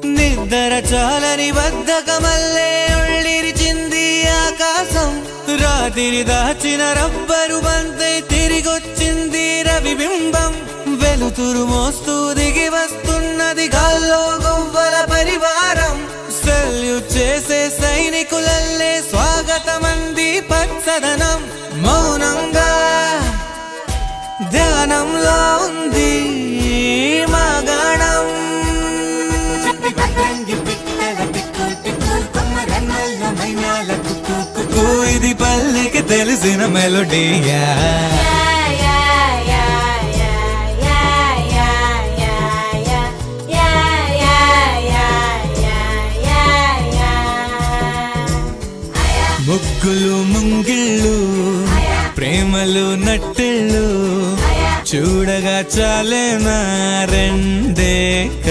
నిద్ర చాలని బద్ధకమల్లే ఒళ్ళిరిచింది ఆకాశం. రాత్రి దాచిన రబ్బరు బంతై తిరిగొచ్చింది రవిబింబం. వెలుతురు మోస్తూ దిగి వస్తున్నది గాల్లో గువ్వల పరివారం. సెల్యూట్ చేసే సైనికులల్లే స్వాగతమంది పచ్చదనం. మౌనంగా ధ్యానంలో ఉంది మాగాణం. ఇది పల్లెకి తెలిసిన మెలోడీయా. ముగ్గులు ముంగిళ్ళు ప్రేమలు నట్టిళ్ళు చూడగా చాలేనా రెండే